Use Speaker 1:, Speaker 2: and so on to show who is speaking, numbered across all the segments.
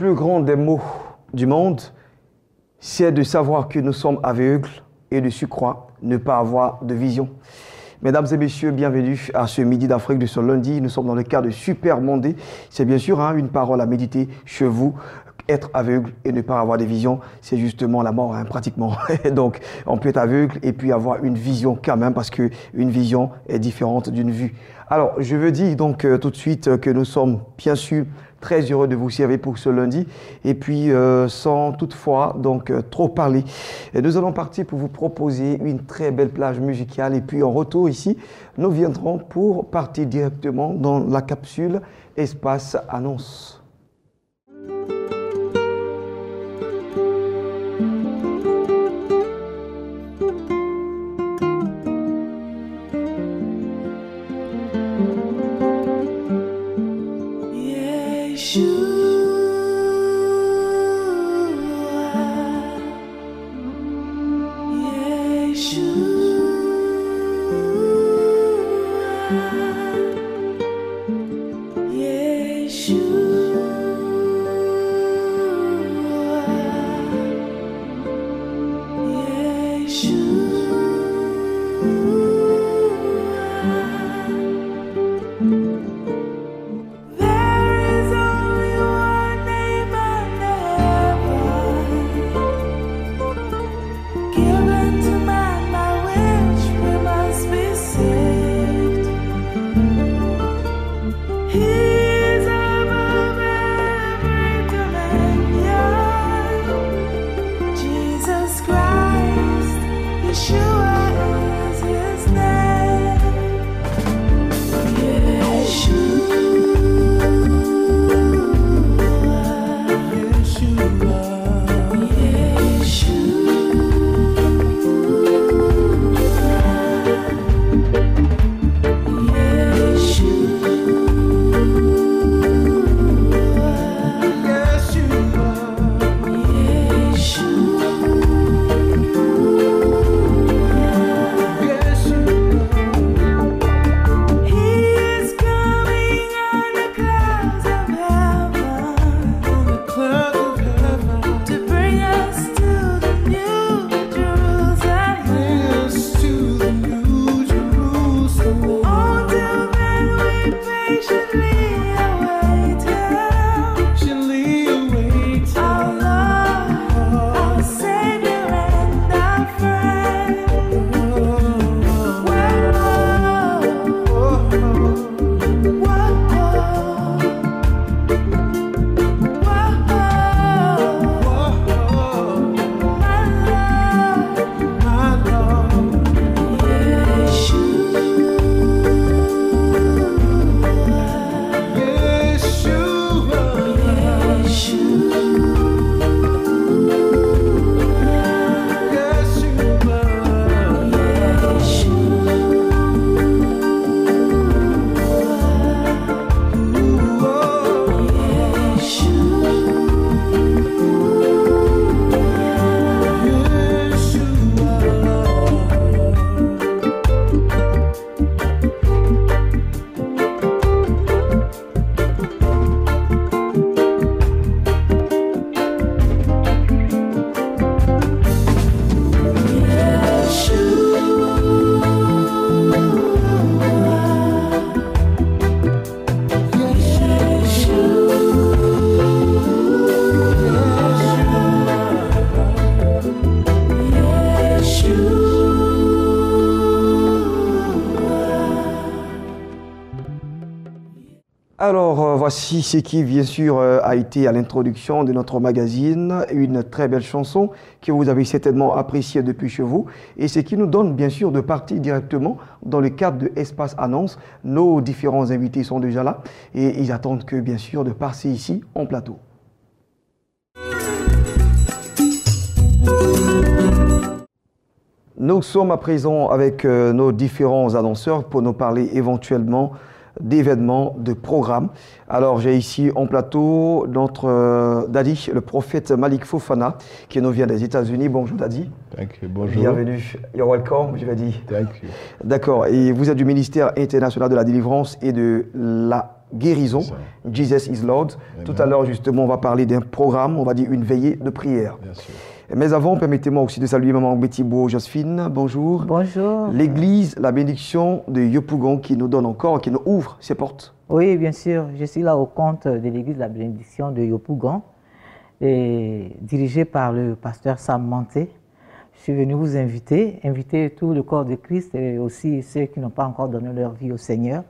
Speaker 1: plus grand des maux du monde, c'est de savoir que nous sommes aveugles et de surcroît ne pas avoir de vision. Mesdames et messieurs, bienvenue à ce Midi d'Afrique de ce lundi. Nous sommes dans le cadre de Super Mondé. C'est bien sûr une parole à méditer chez vous. Être aveugle et ne pas avoir de vision, c'est justement la mort, pratiquement. Donc, on peut être aveugle et puis avoir une vision quand même, parce qu'une vision est différente d'une vue. Alors, je veux dire donc tout de suite que nous sommes bien sûr très heureux de vous servir pour ce lundi. Et puis, sans toutefois donc trop parler, nous allons partir pour vous proposer une très belle plage musicale. Et puis, en retour ici, nous viendrons pour partir directement dans la capsule Espace Annonce. Alors, voici ce qui, bien sûr, a été à l'introduction de notre magazine, une très belle chanson que vous avez certainement appréciée depuis chez vous, et ce qui nous donne, bien sûr, de partir directement dans le cadre de Espace Annonce. Nos différents invités sont déjà là, et ils attendent que, bien sûr, de passer ici en plateau. Nous sommes à présent avec nos différents annonceurs pour nous parler éventuellement d'événements, de programmes. Alors, j'ai ici en plateau notre Daddy, le prophète Malik Fofana, qui nous vient des États-Unis. Bonjour Daddy.
Speaker 2: Thank you. Bonjour.
Speaker 1: Bienvenue. You're welcome, je vais dire.
Speaker 2: Thank you.
Speaker 1: D'accord. Et vous êtes du ministère international de la délivrance et de la guérison. Jesus is Lord.
Speaker 2: Amen.
Speaker 1: Tout à l'heure, justement, on va parler d'un programme, on va dire une veillée de prière.
Speaker 2: Bien sûr.
Speaker 1: Mais avant, permettez-moi aussi de saluer Maman Betty Beau Josephine. Bonjour.
Speaker 3: Bonjour.
Speaker 1: L'église, la bénédiction de Yopougon qui nous donne encore, qui nous ouvre ses portes.
Speaker 3: Oui, bien sûr. Je suis là au compte de l'église de la bénédiction de Yopougon, et dirigée par le pasteur Sam Manté. Je suis venu vous inviter tout le corps de Christ et aussi ceux qui n'ont pas encore donné leur vie au Seigneur,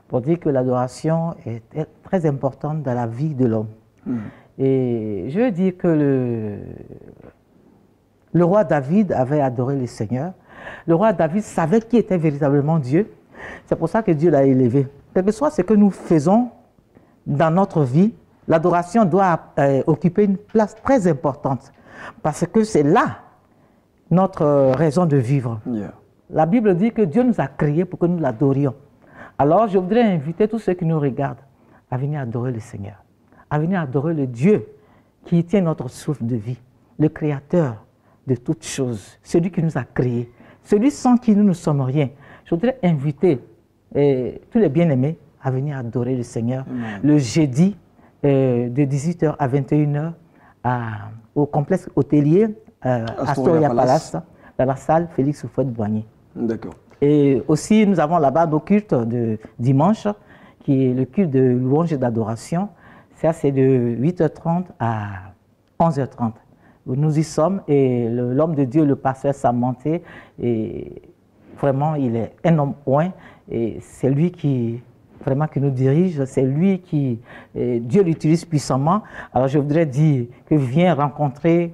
Speaker 3: pour dire que l'adoration est très importante dans la vie de l'homme. Et je veux dire que le roi David avait adoré le Seigneur. Le roi David savait qui était véritablement Dieu. C'est pour ça que Dieu l'a élevé. Quel que soit ce que nous faisons dans notre vie, l'adoration doit occuper une place très importante. Parce que c'est là notre raison de vivre.
Speaker 1: Yeah.
Speaker 3: La Bible dit que Dieu nous a créés pour que nous l'adorions. Alors je voudrais inviter tous ceux qui nous regardent à venir adorer le Seigneur, à venir adorer le Dieu qui tient notre souffle de vie, le Créateur de toutes choses, celui qui nous a créés, celui sans qui nous ne sommes rien. Je voudrais inviter tous les bien-aimés à venir adorer le Seigneur le jeudi de 18h à 21h au complexe hôtelier Astoria Palace, dans la salle Félix Houphouët-Boigny.
Speaker 1: D'accord.
Speaker 3: Et aussi, nous avons là-bas nos cultes de dimanche, qui est le culte de louange et d'adoration. Ça, c'est de 8h30 à 11h30. Nous y sommes et l'homme de Dieu, le pasteur Sam Manté, et vraiment, il est un homme oint et c'est lui qui vraiment qui nous dirige, c'est lui qui, Dieu l'utilise puissamment. Alors je voudrais dire que viens rencontrer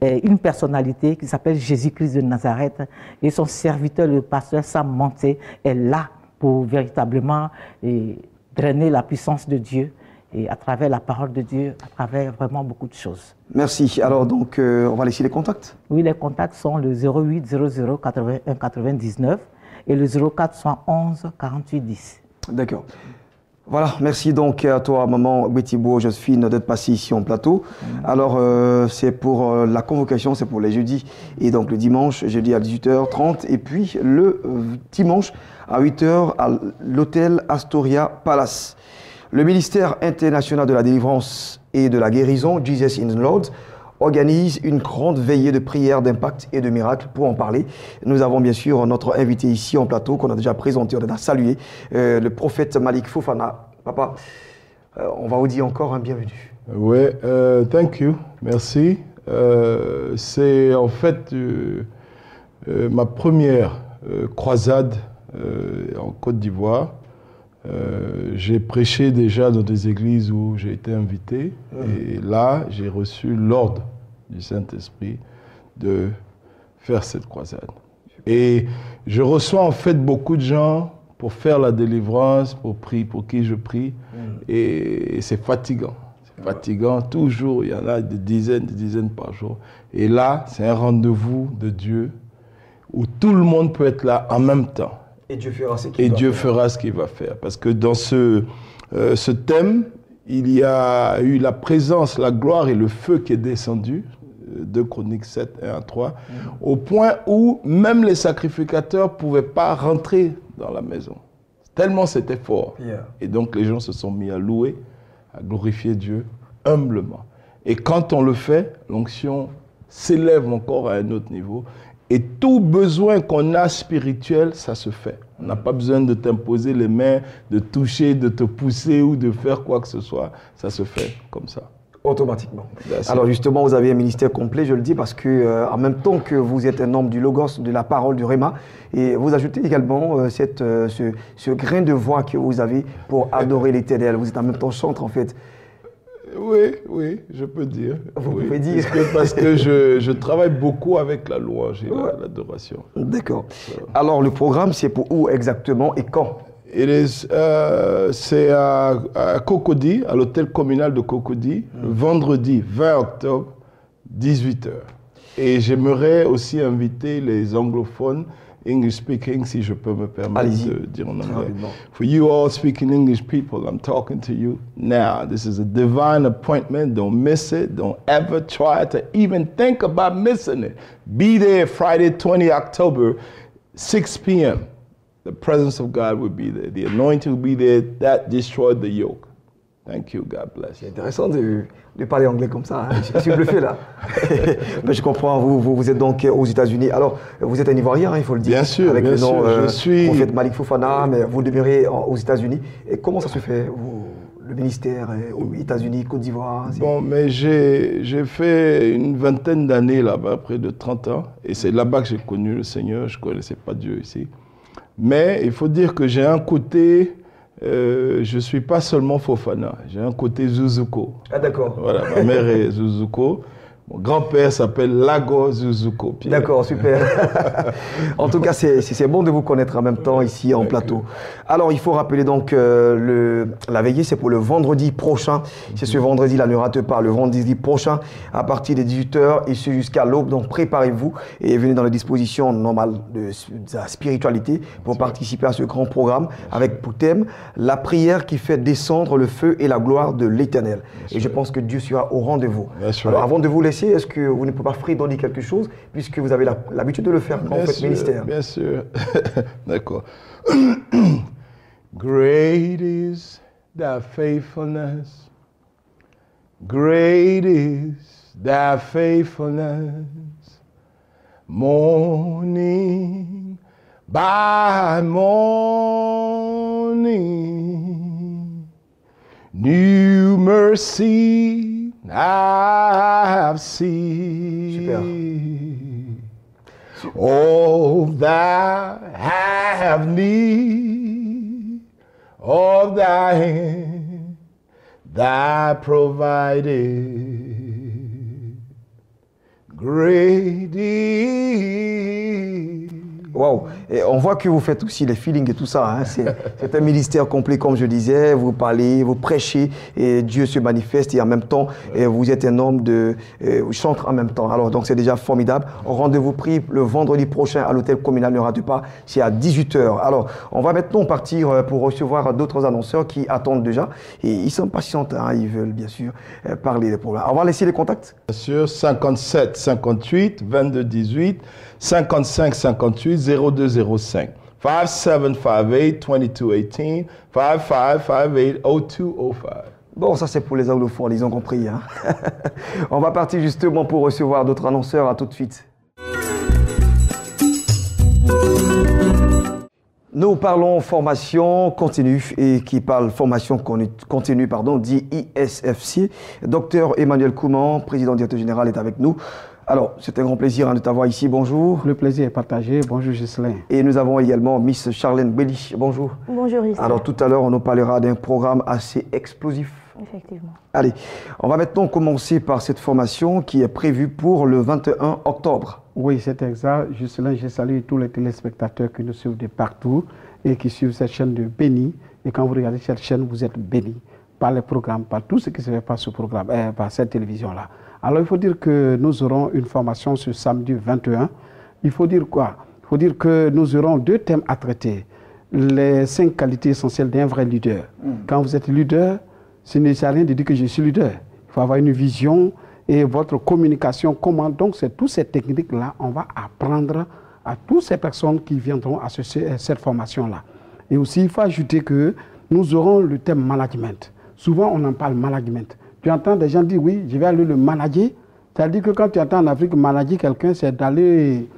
Speaker 3: une personnalité qui s'appelle Jésus-Christ de Nazareth et son serviteur, le pasteur Sam Manté, est là pour véritablement drainer la puissance de Dieu et à travers la parole de Dieu, à travers vraiment beaucoup de choses.
Speaker 1: Merci. Alors donc, on va laisser les contacts.
Speaker 3: Oui, les contacts sont le 08 00 81 99 et le 04 111 48 10.
Speaker 1: D'accord. Voilà, merci donc à toi, Maman Betty Beau Josephine, d'être passée ici en plateau. Alors, c'est pour la convocation, c'est pour les jeudis et donc le dimanche, jeudi à 18h30 et puis le dimanche à 8h à l'hôtel Astoria Palace. Le ministère international de la délivrance et de la guérison, Jesus is Lord, organise une grande veillée de prière, d'impact et de miracles. Pour en parler, nous avons bien sûr notre invité ici en plateau qu'on a déjà présenté, on a déjà salué, le prophète Malik Fofana. Papa, on va vous dire encore un bienvenue.
Speaker 2: Oui, thank you, merci. C'est en fait ma première croisade en Côte d'Ivoire. J'ai prêché déjà dans des églises où j'ai été invité et là j'ai reçu l'ordre du Saint-Esprit de faire cette croisade. Et je reçois en fait beaucoup de gens pour faire la délivrance, pour prier, pour qui je prie et c'est fatigant. C'est fatigant, toujours il y en a des dizaines par jour. Et là c'est un rendez-vous de Dieu où tout le monde peut être là en même temps.
Speaker 1: Et Dieu fera ce qu'il
Speaker 2: va faire. Parce que dans ce thème, il y a eu la présence, la gloire et le feu qui est descendu, 2 Chroniques 7, 1 à 3, au point où même les sacrificateurs ne pouvaient pas rentrer dans la maison. Tellement c'était fort.
Speaker 1: Yeah.
Speaker 2: Et donc les gens se sont mis à louer, à glorifier Dieu humblement. Et quand on le fait, l'onction s'élève encore à un autre niveau. Et tout besoin qu'on a spirituel, ça se fait. On n'a pas besoin de t'imposer les mains, de toucher, de te pousser ou de faire quoi que ce soit. Ça se fait comme ça.
Speaker 1: Automatiquement. Alors justement, vous avez un ministère complet, je le dis, parce que en même temps que vous êtes un homme du Logos, de la parole, du Réma, et vous ajoutez également ce grain de voix que vous avez pour adorer l'Éternel. Vous êtes en même temps chantre, en fait.
Speaker 2: Oui, je peux dire.
Speaker 1: Vous pouvez dire.
Speaker 2: Parce que je travaille beaucoup avec la louange et l'adoration.
Speaker 1: D'accord. Alors, le programme, c'est pour où exactement et quand?
Speaker 2: C'est à Cocody, à l'hôtel communal de Cocody, le vendredi 20 octobre, 18h. Et j'aimerais aussi inviter les anglophones English speaking, si je peux me permettre de dire en anglais.
Speaker 1: Rapidement.
Speaker 2: For you all speaking English people, I'm talking to you now. This is a divine appointment. Don't miss it. Don't ever try to even think about missing it. Be there Friday, 20 October, 6 p.m. The presence of God will be there. The anointing will be there. That destroyed the yoke. Thank you. God bless.
Speaker 1: C'est intéressant de parler anglais comme ça. Hein. Je suis bluffé là. Mais je comprends, vous êtes donc aux États-Unis. Alors, vous êtes un Ivoirien, hein, il faut le dire.
Speaker 2: Bien sûr,
Speaker 1: avec le nom,
Speaker 2: je suis...
Speaker 1: Prophète Malik Fofana, mais vous demeurez aux États-Unis. Et comment ça se fait, le ministère aux États-Unis, Côte d'Ivoire?
Speaker 2: Bon, mais j'ai fait une vingtaine d'années là-bas, près de 30 ans. Et c'est là-bas que j'ai connu le Seigneur. Je ne connaissais pas Dieu ici. Mais il faut dire que j'ai un côté... je ne suis pas seulement Fofana, j'ai un côté Zuzuko.
Speaker 1: Ah d'accord.
Speaker 2: Voilà, ma mère est Zuzuko. Mon grand-père s'appelle Lago Zuzuko.
Speaker 1: D'accord, super. En tout cas, c'est bon de vous connaître en même temps ici en plateau. Alors, il faut rappeler donc la veillée, c'est pour le vendredi prochain. C'est ce vendredi-là, ne rate pas, le vendredi prochain, à partir des 18h et ce jusqu'à l'aube. Donc, préparez-vous et venez dans les dispositions normales de la spiritualité pour participer à ce grand programme avec pour thème la prière qui fait descendre le feu et la gloire de l'Éternel. Et je pense que Dieu sera au rendez-vous. Alors, avant de vous laisser, est-ce que vous ne pouvez pas fredonner quelque chose puisque vous avez l'habitude de le faire quand vous faites ministère?
Speaker 2: Bien sûr. D'accord. Great is thy faithfulness. Great is thy faithfulness. Morning by morning. New mercy I've seen.
Speaker 1: Super.
Speaker 2: All that I have need of thy hand, thy provided. Great is.
Speaker 1: Wow. Et on voit que vous faites aussi les feelings et tout ça. Hein. C'est un ministère complet, comme je disais. Vous parlez, vous prêchez, et Dieu se manifeste. Et en même temps, vous êtes un homme vous chantez en même temps. Alors, donc, c'est déjà formidable. Rendez-vous pris le vendredi prochain à l'hôtel communal. Ne rate pas. C'est à 18h. Alors, on va maintenant partir pour recevoir d'autres annonceurs qui attendent déjà. Et ils sont patients. Hein. Ils veulent, bien sûr, parler des problèmes. On va laisser les contacts.
Speaker 2: Bien sûr, 57 58 22 18 55 58 0205 5758 2218 5558 0205.
Speaker 1: Bon, ça c'est pour les anglophones, ils ont compris. Hein. On va partir justement pour recevoir d'autres annonceurs. À tout de suite. Nous parlons formation continue et qui parle formation continue, dit ISFC. Docteur Emmanuel Kouman, président directeur général, est avec nous. Alors, c'est un grand plaisir de t'avoir ici. Bonjour.
Speaker 4: Le plaisir est partagé. Bonjour, Ghislain.
Speaker 1: Et nous avons également Miss Charlène Belly. Bonjour.
Speaker 5: Bonjour, Ghislain.
Speaker 1: Alors, tout à l'heure, on nous parlera d'un programme assez explosif.
Speaker 5: Effectivement.
Speaker 1: Allez, on va maintenant commencer par cette formation qui est prévue pour le 21 octobre.
Speaker 4: Oui, c'est exact. Ghislain, je salue tous les téléspectateurs qui nous suivent de partout et qui suivent cette chaîne de béni. Et quand vous regardez cette chaîne, vous êtes bénis par les programmes, par tout ce qui se fait par ce programme, par cette télévision-là. Alors, il faut dire que nous aurons une formation ce samedi 21. Il faut dire quoi? Il faut dire que nous aurons 2 thèmes à traiter. Les 5 qualités essentielles d'un vrai leader. Quand vous êtes leader, ce n'est rien de dire que je suis leader. Il faut avoir une vision et votre communication. Comment? Donc, c'est toutes ces techniques-là, on va apprendre à toutes ces personnes qui viendront associer à cette formation-là. Et aussi, il faut ajouter que nous aurons le thème management. Souvent, on en parle management. Tu entends des gens dire, oui, je vais aller le manager. C'est-à-dire que quand tu entends en Afrique manager quelqu'un, c'est d'aller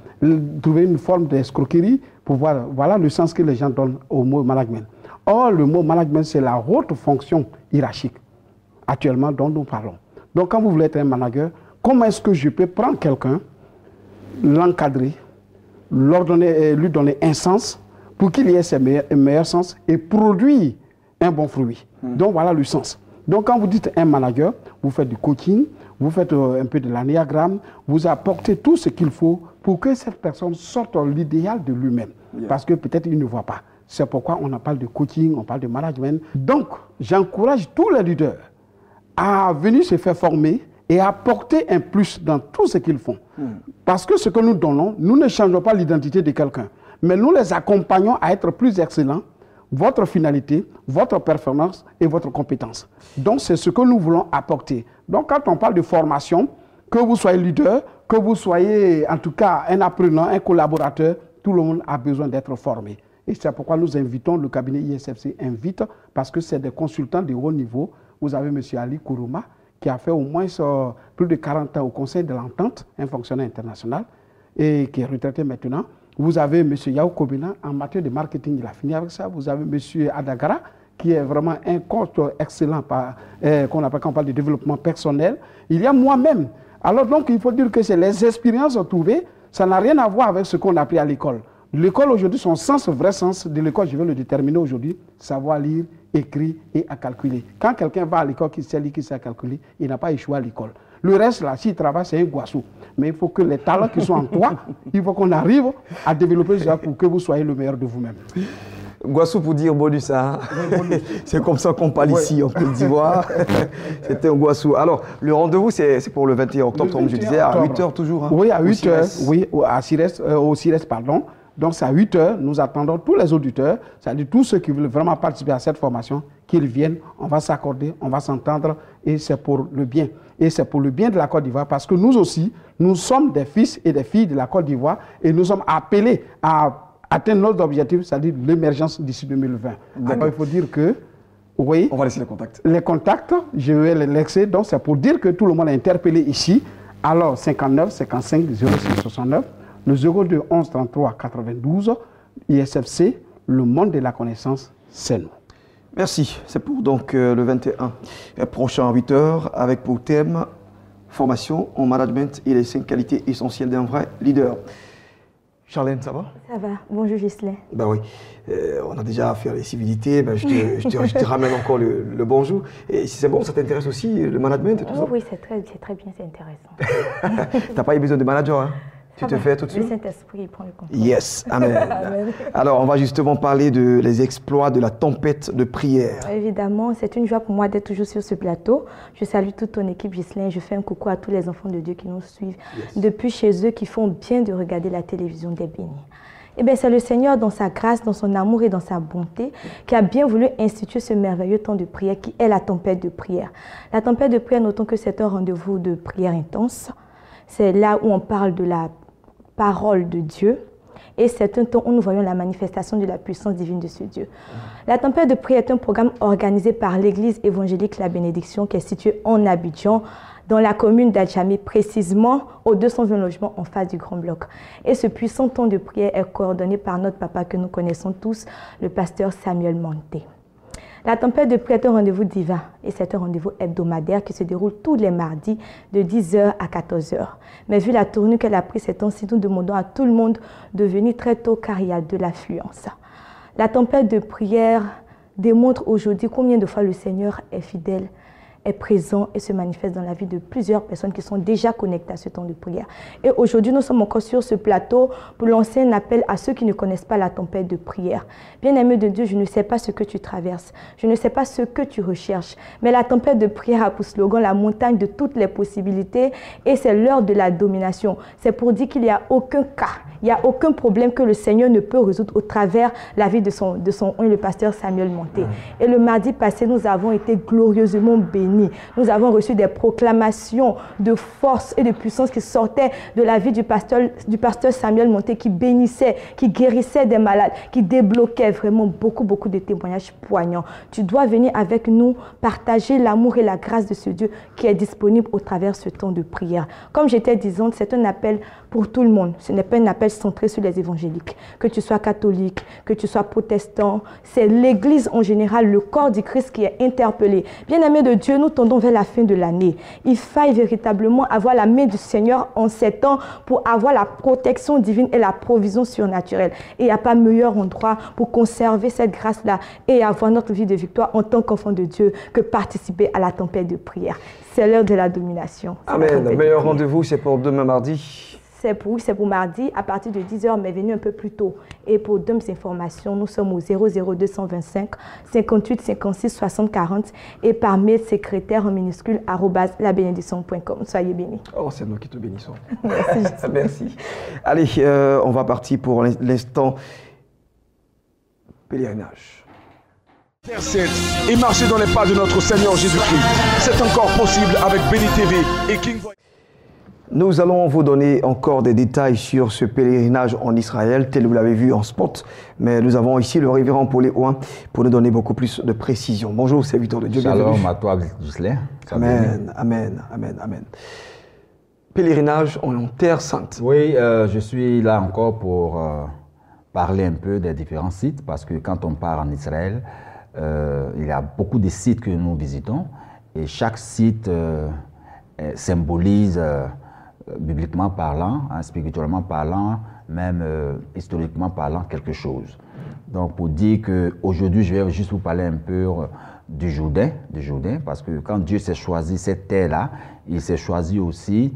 Speaker 4: trouver une forme d'escroquerie pour voir. Voilà le sens que les gens donnent au mot management. Or, le mot management, c'est la haute fonction hiérarchique, actuellement, dont nous parlons. Donc, quand vous voulez être un manager, comment est-ce que je peux prendre quelqu'un, l'encadrer, lui donner un sens pour qu'il ait ses meilleurs sens et produire un bon fruit. Donc, voilà le sens. Donc, quand vous dites un manager, vous faites du coaching, vous faites un peu de l'anéagramme, vous apportez tout ce qu'il faut pour que cette personne sorte l'idéal de lui-même. Parce que peut-être il ne voit pas. C'est pourquoi on en parle de coaching, on parle de management. Donc, j'encourage tous les leaders à venir se faire former et à apporter un plus dans tout ce qu'ils font. Parce que ce que nous donnons, nous ne changeons pas l'identité de quelqu'un. Mais nous les accompagnons à être plus excellents, votre finalité, votre performance et votre compétence. Donc, c'est ce que nous voulons apporter. Donc, quand on parle de formation, que vous soyez leader, que vous soyez en tout cas un apprenant, un collaborateur, tout le monde a besoin d'être formé. Et c'est pourquoi nous invitons, le cabinet ISFC invite, parce que c'est des consultants de haut niveau. Vous avez M. Ali Kourouma, qui a fait au moins plus de 40 ans au Conseil de l'Entente, un fonctionnaire international, et qui est retraité maintenant. Vous avez M. Yao Kobina en matière de marketing, il a fini avec ça. Vous avez M. Adagara, qui est vraiment un coach excellent, qu'on appelle quand on parle de développement personnel. Il y a moi-même. Alors donc, il faut dire que c'est les expériences trouvées, ça n'a rien à voir avec ce qu'on a appris à l'école. L'école aujourd'hui, son sens, vrai sens de l'école, je vais le déterminer aujourd'hui, savoir lire, écrire et à calculer. Quand quelqu'un va à l'école, qui sait lire, qui sait calculer, il n'a pas échoué à l'école. Le reste, là, s'il travaille, c'est un goissou. Mais il faut que les talents qui sont en toi, il faut qu'on arrive à développer ça pour que vous soyez le meilleur de vous-même.
Speaker 1: Guassou pour dire bonus, hein? C'est comme ça qu'on parle ici en Côte d'Ivoire. C'était un Guassou. Alors, le rendez-vous, c'est pour le 21 octobre, comme je disais, à 8h toujours. Hein,
Speaker 4: oui, à 8h, oui, au CIRES, pardon. Donc, c'est à 8h, nous attendons tous les auditeurs, c'est-à-dire tous ceux qui veulent vraiment participer à cette formation, qu'ils viennent, on va s'accorder, on va s'entendre, et c'est pour le bien. Et c'est pour le bien de la Côte d'Ivoire, parce que nous aussi, nous sommes des fils et des filles de la Côte d'Ivoire, et nous sommes appelés à atteindre notre objectif, c'est-à-dire l'émergence d'ici 2020. Alors, il faut dire que, oui,
Speaker 1: on va laisser les contacts.
Speaker 4: Les contacts, je vais les laisser, donc c'est pour dire que tout le monde est interpellé ici. Alors, 59 55 06 69, le 02 11 33 92, ISFC, le monde de la connaissance, c'est nous.
Speaker 1: Merci. C'est pour donc le 21 prochain à 8h, avec pour thème formation en management et les 5 qualités essentielles d'un vrai leader. Charlène, ça va?
Speaker 5: Ça va. Bonjour Ghislain.
Speaker 1: Ben oui, on a déjà fait les civilités, ben je te ramène encore le bonjour. Et si c'est bon, ça t'intéresse aussi, le management et tout ça?
Speaker 5: Oui, c'est très bien, c'est intéressant.
Speaker 1: Tu n'as pas eu besoin de manager, hein? Tu te fais tout de suite?
Speaker 5: Le Saint-Esprit, il prend le contrôle.
Speaker 1: Yes, amen. Amen. Alors, on va justement parler des exploits de la tempête de prière.
Speaker 5: Évidemment, c'est une joie pour moi d'être toujours sur ce plateau. Je salue toute ton équipe, Ghislain. Je fais un coucou à tous les enfants de Dieu qui nous suivent depuis chez eux, qui font bien de regarder la télévision des bénis. Eh bien, c'est le Seigneur, dans sa grâce, dans son amour et dans sa bonté, qui a bien voulu instituer ce merveilleux temps de prière qui est la tempête de prière. La tempête de prière, notons que c'est un rendez-vous de prière intense. C'est là où on parle de la parole de Dieu, et c'est un temps où nous voyons la manifestation de la puissance divine de ce Dieu. La tempête de prière est un programme organisé par l'Église évangélique La Bénédiction qui est située en Abidjan, dans la commune d'Adjamé, précisément aux 220 logements en face du Grand Bloc. Et ce puissant temps de prière est coordonné par notre papa que nous connaissons tous, le pasteur Samuel Manté. La tempête de prière est un rendez-vous divin et c'est un rendez-vous hebdomadaire qui se déroule tous les mardis de 10h à 14h. Mais vu la tournure qu'elle a prise ces temps-ci, nous demandons à tout le monde de venir très tôt car il y a de l'affluence. La tempête de prière démontre aujourd'hui combien de fois le Seigneur est fidèle, est présent et se manifeste dans la vie de plusieurs personnes qui sont déjà connectées à ce temps de prière. Et aujourd'hui, nous sommes encore sur ce plateau pour lancer un appel à ceux qui ne connaissent pas la tempête de prière. Bien-aimé de Dieu, je ne sais pas ce que tu traverses, je ne sais pas ce que tu recherches, mais la tempête de prière a pour slogan la montagne de toutes les possibilités et c'est l'heure de la domination. C'est pour dire qu'il n'y a aucun cas, il n'y a aucun problème que le Seigneur ne peut résoudre au travers la vie de son le pasteur Samuel Manté. Et le mardi passé, nous avons été glorieusement bénis. Nous avons reçu des proclamations de force et de puissance qui sortaient de la vie du pasteur Samuel Manté, qui bénissait, qui guérissait des malades, qui débloquait vraiment beaucoup de témoignages poignants. Tu dois venir avec nous partager l'amour et la grâce de ce Dieu qui est disponible au travers ce temps de prière. Comme j'étais disante, c'est un appel pour tout le monde. Ce n'est pas un appel centré sur les évangéliques. Que tu sois catholique, que tu sois protestant, c'est l'Église en général, le corps du Christ qui est interpellé. Bien-aimés de Dieu, nous tendons vers la fin de l'année. Il faille véritablement avoir la main du Seigneur en ces temps pour avoir la protection divine et la provision surnaturelle. Et il n'y a pas meilleur endroit pour conserver cette grâce-là et avoir notre vie de victoire en tant qu'enfant de Dieu que participer à la tempête de prière. C'est l'heure de la domination.
Speaker 1: Amen. Le meilleur rendez-vous, c'est pour demain mardi.
Speaker 5: c'est pour mardi à partir de 10h, mais venez un peu plus tôt. Et pour d'autres informations, nous sommes au 00225 58 56 60 40 et par mail secrétaire en minuscule @labénédiction.com. Soyez bénis.
Speaker 1: Oh, c'est nous qui te bénissons.
Speaker 5: Merci, Jésus.
Speaker 1: Merci. Allez, on va partir pour l'instant pèlerinage.
Speaker 6: Et marcher dans les pas de notre Seigneur Jésus-Christ. C'est encore possible avec Béni TV et King Voice.
Speaker 1: Nous allons vous donner encore des détails sur ce pèlerinage en Israël, tel que vous l'avez vu en spot. Mais nous avons ici le révérend Paul Ouin pour nous donner beaucoup plus de précision. Bonjour, serviteur de Dieu.
Speaker 7: Shalom
Speaker 1: bienvenue.
Speaker 7: à toi, Gislain.
Speaker 1: Amen, amen, amen, amen. Pèlerinage en Terre Sainte.
Speaker 7: Oui, je suis là encore pour parler un peu des différents sites, parce que quand on part en Israël, il y a beaucoup de sites que nous visitons, et chaque site symbolise, bibliquement parlant, spirituellement parlant, même historiquement parlant, quelque chose. Donc pour dire qu'aujourd'hui, je vais juste vous parler un peu du Jourdain, parce que quand Dieu s'est choisi cette terre-là, il s'est choisi aussi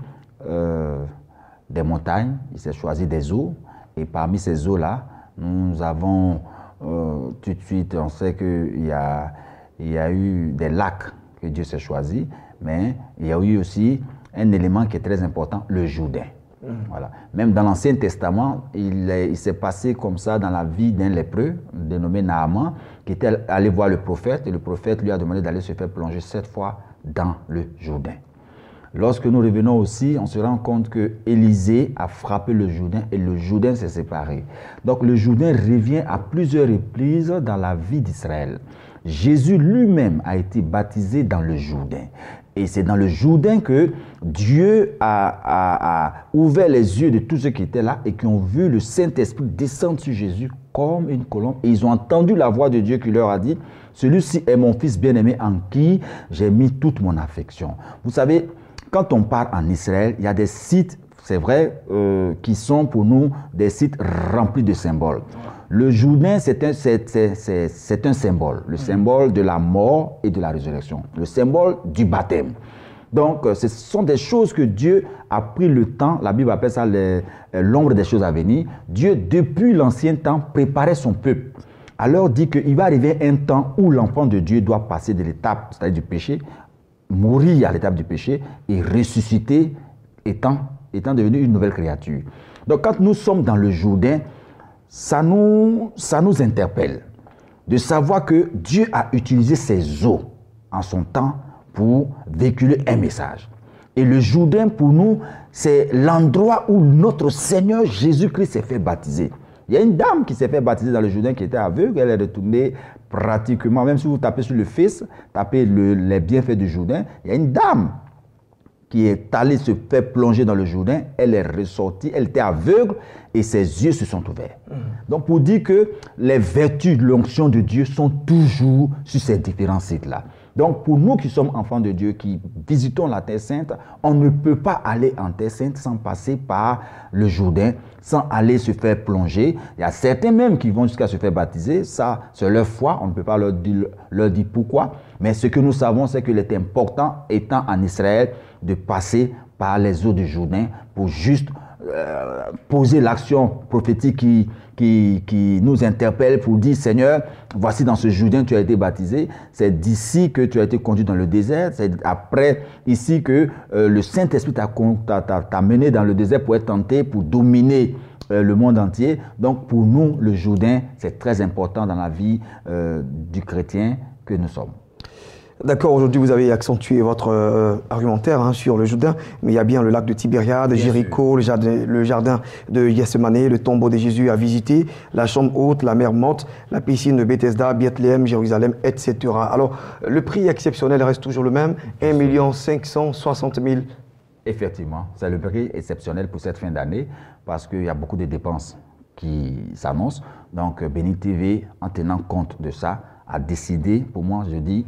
Speaker 7: des montagnes, il s'est choisi des eaux, et parmi ces eaux-là, nous avons tout de suite, on sait qu'il y a eu des lacs que Dieu s'est choisi, mais il y a eu aussi un élément qui est très important, le Jourdain. Voilà. Même dans l'Ancien Testament, il s'est passé comme ça dans la vie d'un lépreux, dénommé Naaman, qui était allé voir le prophète, et le prophète lui a demandé d'aller se faire plonger 7 fois dans le Jourdain. Lorsque nous revenons aussi, on se rend compte que Élisée a frappé le Jourdain et le Jourdain s'est séparé. Donc le Jourdain revient à plusieurs reprises dans la vie d'Israël. Jésus lui-même a été baptisé dans le Jourdain. Et c'est dans le Jourdain que Dieu a ouvert les yeux de tous ceux qui étaient là et qui ont vu le Saint-Esprit descendre sur Jésus comme une colombe. Et ils ont entendu la voix de Dieu qui leur a dit, « Celui-ci est mon Fils bien-aimé en qui j'ai mis toute mon affection. » Vous savez, quand on part en Israël, il y a des sites, c'est vrai, qui sont pour nous des sites remplis de symboles. Le Jourdain, c'est un symbole, le symbole de la mort et de la résurrection, le symbole du baptême. Donc, ce sont des choses que Dieu a pris le temps, la Bible appelle ça l'ombre des choses à venir. Dieu, depuis l'ancien temps, préparait son peuple. Alors dit qu'il va arriver un temps où l'enfant de Dieu doit passer de l'étape, c'est-à-dire du péché, mourir à l'étape du péché et ressusciter étant devenu une nouvelle créature. Donc, quand nous sommes dans le Jourdain, ça nous interpelle de savoir que Dieu a utilisé ses eaux en son temps pour véhiculer un message. Et le Jourdain, pour nous, c'est l'endroit où notre Seigneur Jésus-Christ s'est fait baptiser. Il y a une dame qui s'est fait baptiser dans le Jourdain qui était aveugle, elle est retournée pratiquement, même si vous tapez sur le Fils, tapez les bienfaits du Jourdain, il y a une dame qui est allée se faire plonger dans le Jourdain, elle est ressortie, elle était aveugle et ses yeux se sont ouverts. Donc pour dire que les vertus de l'onction de Dieu sont toujours sur ces différents sites-là. Donc pour nous qui sommes enfants de Dieu, qui visitons la Terre Sainte, on ne peut pas aller en Terre Sainte sans passer par le Jourdain, sans aller se faire plonger. Il y a certains même qui vont jusqu'à se faire baptiser, ça c'est leur foi, on ne peut pas leur dire pourquoi. Mais ce que nous savons, c'est qu'il est important, étant en Israël, de passer par les eaux du Jourdain pour juste poser l'action prophétique qui nous interpelle pour dire, Seigneur, voici dans ce Jourdain tu as été baptisé, c'est d'ici que tu as été conduit dans le désert, c'est après ici que le Saint-Esprit t'a mené dans le désert pour être tenté, pour dominer le monde entier. Donc pour nous, le Jourdain, c'est très important dans la vie du chrétien que nous sommes.
Speaker 1: D'accord, aujourd'hui vous avez accentué votre argumentaire sur le Jourdain, mais il y a bien le lac de Tibériade, Jéricho, le jardin de Gethsémani, le tombeau de Jésus à visiter, la chambre haute, la mer morte, la piscine de Bethesda, Bethléem, Jérusalem, etc. Alors, le prix exceptionnel reste toujours le même, 1 560 000.
Speaker 7: Effectivement, c'est le prix exceptionnel pour cette fin d'année parce qu'il y a beaucoup de dépenses qui s'annoncent. Donc, Béni TV, en tenant compte de ça, a décidé, pour moi, je dis,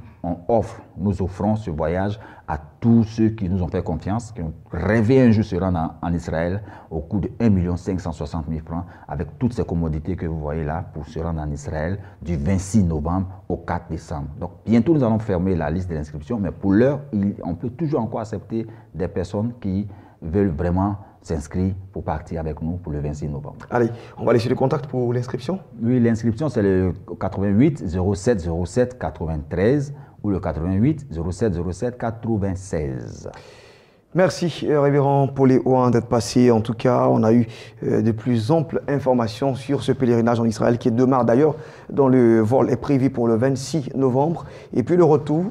Speaker 7: nous offrons ce voyage à tous ceux qui nous ont fait confiance, qui ont rêvé un jour se rendre en Israël au coût de 1 560 000 francs, avec toutes ces commodités que vous voyez là pour se rendre en Israël du 26 novembre au 4 décembre. Donc bientôt nous allons fermer la liste de l'inscription, mais pour l'heure, on peut toujours encore accepter des personnes qui veulent vraiment s'inscrit pour partir avec nous pour le 26 novembre.
Speaker 1: Allez, on va laisser le contact pour l'inscription.
Speaker 7: Oui, l'inscription, c'est le 88 07 07 93 ou le 88 07 07 96.
Speaker 1: Merci, révérend Paul-Léon, d'être passé. En tout cas, on a eu de plus amples informations sur ce pèlerinage en Israël qui démarre d'ailleurs, dont le vol est prévu pour le 26 novembre. Et puis le retour,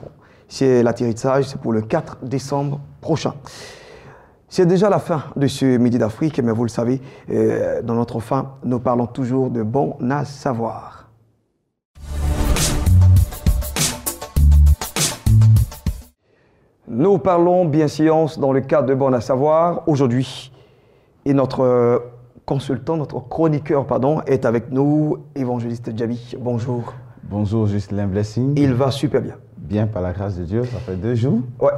Speaker 1: c'est l'atterrissage, c'est pour le 4 décembre prochain. C'est déjà la fin de ce Midi d'Afrique, mais vous le savez, dans notre fin, nous parlons toujours de bon à savoir. Nous parlons bienséance dans le cadre de Bon à savoir aujourd'hui. Et notre consultant, notre chroniqueur, pardon, est avec nous, évangéliste Djabi. Bonjour.
Speaker 8: Bonjour, Justin Blessing.
Speaker 1: Il va super bien.
Speaker 8: Bien, par la grâce de Dieu, ça fait 2 jours.
Speaker 1: Ouais,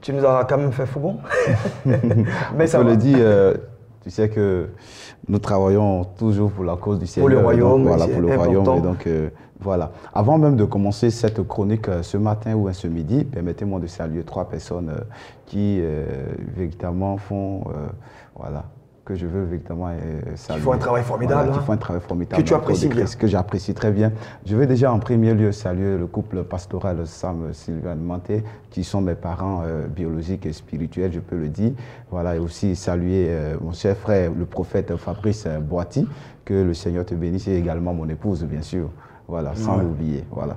Speaker 1: tu nous as quand même fait fou bon.
Speaker 8: Mais ça le dit, tu sais que nous travaillons toujours pour la cause du Seigneur.
Speaker 1: Pour le royaume,
Speaker 8: donc, voilà, pour le
Speaker 1: important.
Speaker 8: royaume. Et donc, voilà. Avant même de commencer cette chronique ce matin ou ce midi, permettez-moi de saluer 3 personnes qui véritablement font, voilà, que je veux véritablement saluer.
Speaker 1: Qui font un travail formidable.
Speaker 8: Voilà,
Speaker 1: hein,
Speaker 8: qui font un travail formidable.
Speaker 1: Que tu apprécies bien.
Speaker 8: Que j'apprécie très bien. Je veux déjà en premier lieu saluer le couple pastoral Sam Sylvain Manté, qui sont mes parents biologiques et spirituels, je peux le dire. Voilà, et aussi saluer mon cher frère, le prophète Fabrice Boiti, que le Seigneur te bénisse, et également mon épouse, bien sûr. Voilà, sans l'oublier. Voilà.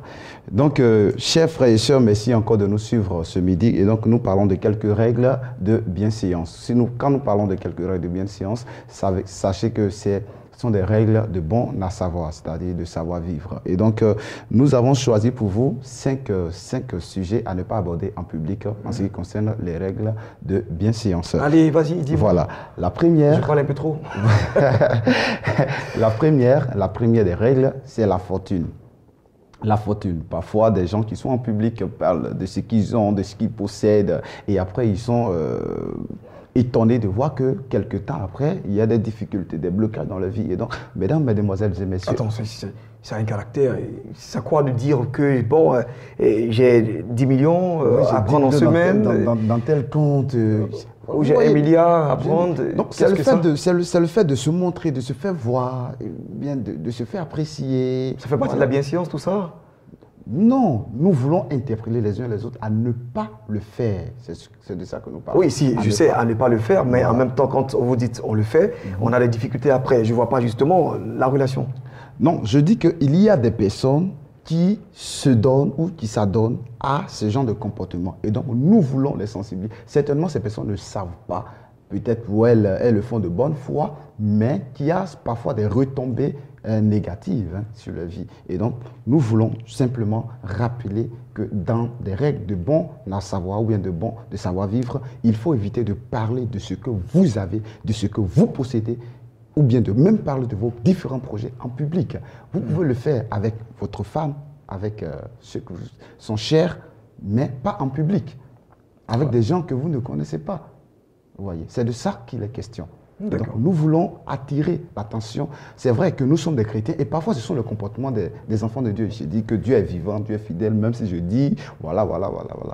Speaker 8: Donc, chers frères et sœurs, merci encore de nous suivre ce midi. Et donc, nous parlons de quelques règles de bienséance. Quand nous parlons de quelques règles de bienséance, sachez que ce sont des règles de bon à savoir, c'est-à-dire de savoir-vivre. Et donc, nous avons choisi pour vous 5 sujets à ne pas aborder en public en ce qui concerne les règles de bienséance.
Speaker 1: Allez, vas-y, dis-moi.
Speaker 8: Voilà. La première...
Speaker 1: Je parle un peu trop.
Speaker 8: La première des règles, c'est la fortune. La fortune. Parfois, des gens qui sont en public parlent de ce qu'ils ont, de ce qu'ils possèdent, et après, ils sont étonnés de voir que quelques temps après, il y a des difficultés, des blocages dans la vie. Et donc, mesdames, mesdemoiselles et messieurs...
Speaker 1: Attends, c'est un caractère. C'est quoi de dire que, bon, j'ai 10 millions à prendre en semaine
Speaker 8: dans tel compte...
Speaker 1: Ou j'ai 1 milliard à prendre.
Speaker 8: Donc, c'est le fait de se montrer, de se faire voir, bien de se faire apprécier.
Speaker 1: Ça fait partie de la bienséance, tout ça?
Speaker 8: Non, nous voulons interpeller les uns les autres à ne pas le faire. C'est de ça que nous parlons.
Speaker 1: Oui, si, je sais, à ne pas le faire, mais en même temps, quand vous dites on le fait, on a des difficultés après. Je ne vois pas justement la relation.
Speaker 8: Non, je dis qu'il y a des personnes qui se donnent ou qui s'adonnent à ce genre de comportement. Et donc, nous voulons les sensibiliser. Certainement, ces personnes ne savent pas. Peut-être elles le font de bonne foi, mais qui a parfois des retombées négatives sur la vie. Et donc, nous voulons simplement rappeler que dans des règles de bon à savoir ou bien de savoir-vivre, il faut éviter de parler de ce que vous avez, de ce que vous possédez, ou bien de même parler de vos différents projets en public. Vous pouvez le faire avec votre femme, avec ceux qui sont chers, mais pas en public, avec des gens que vous ne connaissez pas. Vous voyez, c'est de ça qu'il est question. Donc, nous voulons attirer l'attention. C'est vrai que nous sommes des chrétiens et parfois ce sont le comportement des enfants de Dieu. Je dis que Dieu est vivant, Dieu est fidèle, même si je dis voilà.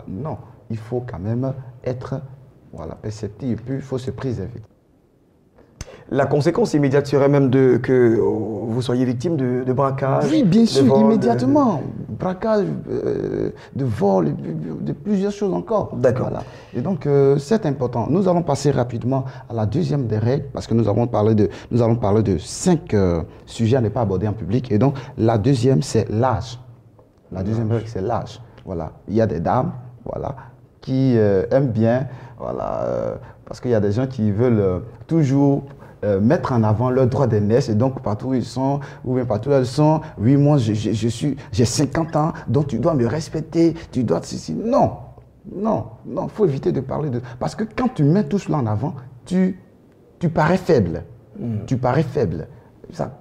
Speaker 8: Non, il faut quand même être perceptif et puis il faut se préserver.
Speaker 1: La conséquence immédiate serait même que vous soyez victime de braquage.
Speaker 8: Oui, bien sûr,
Speaker 1: vol,
Speaker 8: immédiatement. Braquage, de vol, de plusieurs choses encore.
Speaker 1: D'accord.
Speaker 8: Voilà. Et donc, c'est important. Nous allons passer rapidement à la deuxième des règles, parce que nous allons parler de 5 sujets à ne pas aborder en public. Et donc, la deuxième, c'est l'âge. La deuxième règle, c'est l'âge. Voilà. Il y a des dames, qui aiment bien, parce qu'il y a des gens qui veulent toujours mettre en avant leur droit d'aînesse et donc partout où ils sont, ou bien partout où elles sont, oui, moi j'ai 50 ans, donc tu dois me respecter, tu dois ceci. Non, il faut éviter de parler de... Parce que quand tu mets tout cela en avant, tu parais faible. Tu parais faible.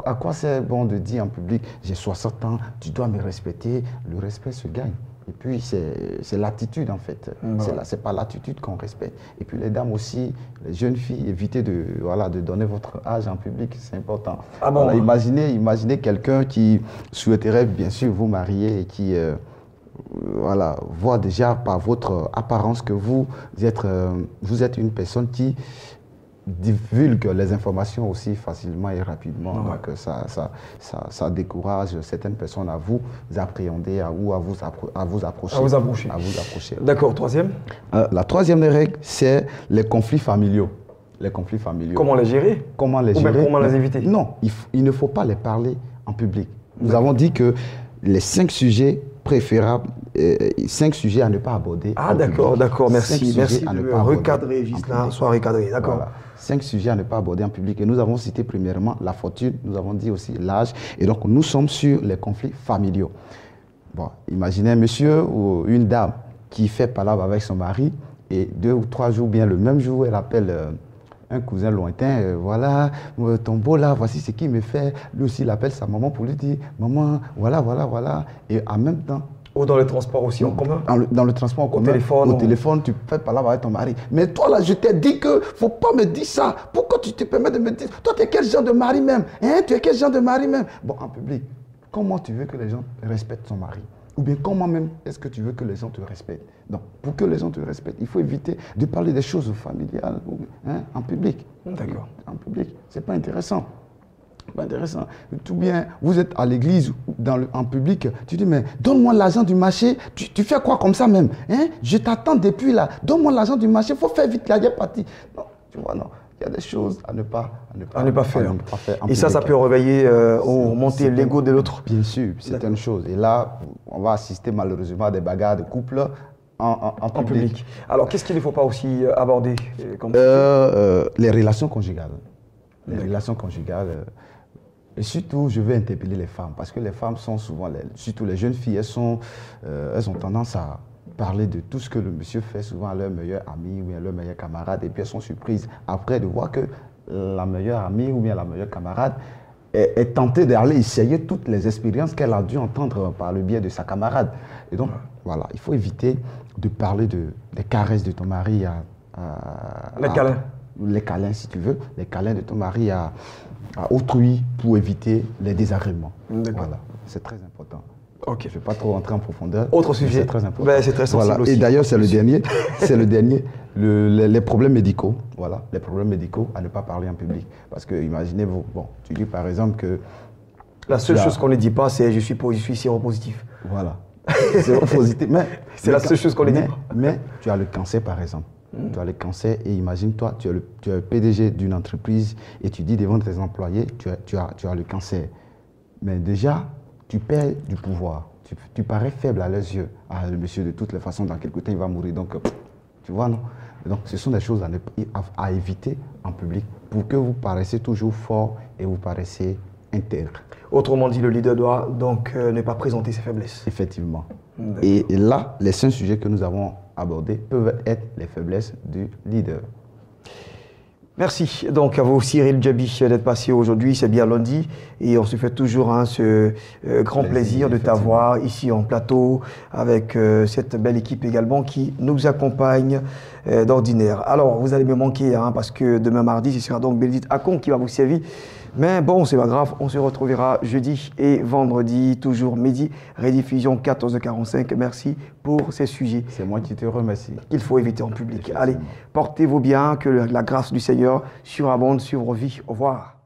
Speaker 8: À quoi c'est bon de dire en public, j'ai 60 ans, tu dois me respecter? Le respect se gagne. Et puis, c'est l'attitude, en fait. C'est pas l'attitude qu'on respecte. Et puis, les dames aussi, les jeunes filles, évitez de donner votre âge en public, c'est important.
Speaker 1: Ah bon,
Speaker 8: imaginez quelqu'un qui souhaiterait, bien sûr, vous marier et qui, voit déjà par votre apparence que vous êtes une personne qui divulgue les informations aussi facilement et rapidement. Donc ça décourage certaines personnes à vous appréhender ou à vous approcher.
Speaker 1: D'accord, troisième.
Speaker 8: La troisième règle, c'est les conflits familiaux. Les conflits familiaux.
Speaker 1: Comment les gérer?
Speaker 8: Comment les gérer?
Speaker 1: Comment les éviter?
Speaker 8: Non, il ne faut pas les parler en public. Nous avons dit que les 5 sujets préférables, 5 sujets à ne pas aborder.
Speaker 1: Ah d'accord, merci de recadrer, Ghislain, soit recadré, d'accord.
Speaker 8: Voilà. 5 sujets à ne pas aborder en public. Et nous avons cité premièrement la fortune, nous avons dit aussi l'âge. Et donc nous sommes sur les conflits familiaux. Bon, imaginez un monsieur ou une dame qui fait palabre avec son mari et 2 ou 3 jours, bien le même jour, elle appelle un cousin lointain, voilà, ton beau là, voici ce qu'il me fait. Lui aussi, il appelle sa maman pour lui dire, maman, voilà. Et en même temps...
Speaker 1: Ou dans le transport aussi en commun?
Speaker 8: Dans le transport en commun. Au téléphone, tu fais palabre avec ton mari. Mais toi là, je t'ai dit que faut pas me dire ça. Pourquoi tu te permets de me dire? Toi, tu es quel genre de mari même? Hein? Tu es quel genre de mari même? Bon, en public, comment tu veux que les gens respectent son mari? Ou bien comment même est-ce que tu veux que les gens te respectent? Donc, pour que les gens te respectent, il faut éviter de parler des choses familiales en public.
Speaker 1: D'accord.
Speaker 8: En public, c'est pas intéressant. Pas intéressant. Tout bien, vous êtes à l'église ou en public, tu dis, mais donne-moi l'argent du marché, tu fais quoi comme ça même? Hein? Je t'attends depuis là, donne-moi l'argent du marché, il faut faire vite la partie. Non, tu vois, non. Il y a des choses à ne pas faire.
Speaker 1: Et ça peut réveiller ou monter l'ego de l'autre.
Speaker 8: Bien sûr, c'est une chose. Et là, on va assister malheureusement à des bagarres de couple en public.
Speaker 1: Alors, qu'est-ce qu'il ne faut pas aussi aborder
Speaker 8: les relations conjugales. Les relations conjugales. Et surtout, je veux interpeller les femmes, parce que les femmes sont souvent, surtout les jeunes filles, elles ont tendance à parler de tout ce que le monsieur fait souvent à leur meilleur ami ou bien à leur meilleur camarade, et puis elles sont surprises après de voir que la meilleure amie ou bien la meilleure camarade est tentée d'aller essayer toutes les expériences qu'elle a dû entendre par le biais de sa camarade. Et donc, voilà, il faut éviter de parler des caresses de ton mari
Speaker 1: les câlins.
Speaker 8: Les câlins, si tu veux, les câlins de ton mari à autrui pour éviter les désagréments. Voilà, c'est très important.
Speaker 1: Ok.
Speaker 8: Je ne vais pas trop rentrer en profondeur.
Speaker 1: Autre sujet.
Speaker 8: C'est très important.
Speaker 1: Ben, c'est très sensible aussi.
Speaker 8: Et d'ailleurs, c'est le dernier. C'est le dernier. Les problèmes médicaux. Voilà, les problèmes médicaux à ne pas parler en public. Parce que, imaginez-vous, bon, tu dis par exemple que...
Speaker 1: La seule chose qu'on ne dit pas, c'est je suis séropositif.
Speaker 8: Voilà. Séropositif.
Speaker 1: C'est la seule chose qu'on ne dit pas.
Speaker 8: Mais tu as le cancer, par exemple. Tu as le cancer et imagine-toi, tu es le PDG d'une entreprise et tu dis devant tes employés, tu as le cancer. Mais déjà, tu perds du pouvoir. Tu parais faible à leurs yeux. Ah, le monsieur, de toutes les façons, dans quelques temps, il va mourir. Donc, tu vois, non? Donc, ce sont des choses à éviter en public pour que vous paraissiez toujours fort et vous paraissiez intègre.
Speaker 1: Autrement dit, le leader doit donc ne pas présenter ses faiblesses.
Speaker 8: Effectivement. Et là, les 5 sujets que nous avons abordés peuvent être les faiblesses du leader.
Speaker 1: Merci donc à vous Cyril Djabi d'être passé aujourd'hui, c'est bien lundi et on se fait toujours ce grand plaisir de t'avoir ici en plateau avec cette belle équipe également qui nous accompagne d'ordinaire. Alors vous allez me manquer parce que demain mardi ce sera donc Bénédicte Akon qui va vous servir. Mais bon, c'est pas grave, on se retrouvera jeudi et vendredi, toujours midi, rediffusion 14h45. Merci pour ces sujets.
Speaker 8: C'est moi qui te remercie.
Speaker 1: Qu'il faut éviter en public. Allez, portez-vous bien, que la grâce du Seigneur surabonde sur vos vies. Au revoir.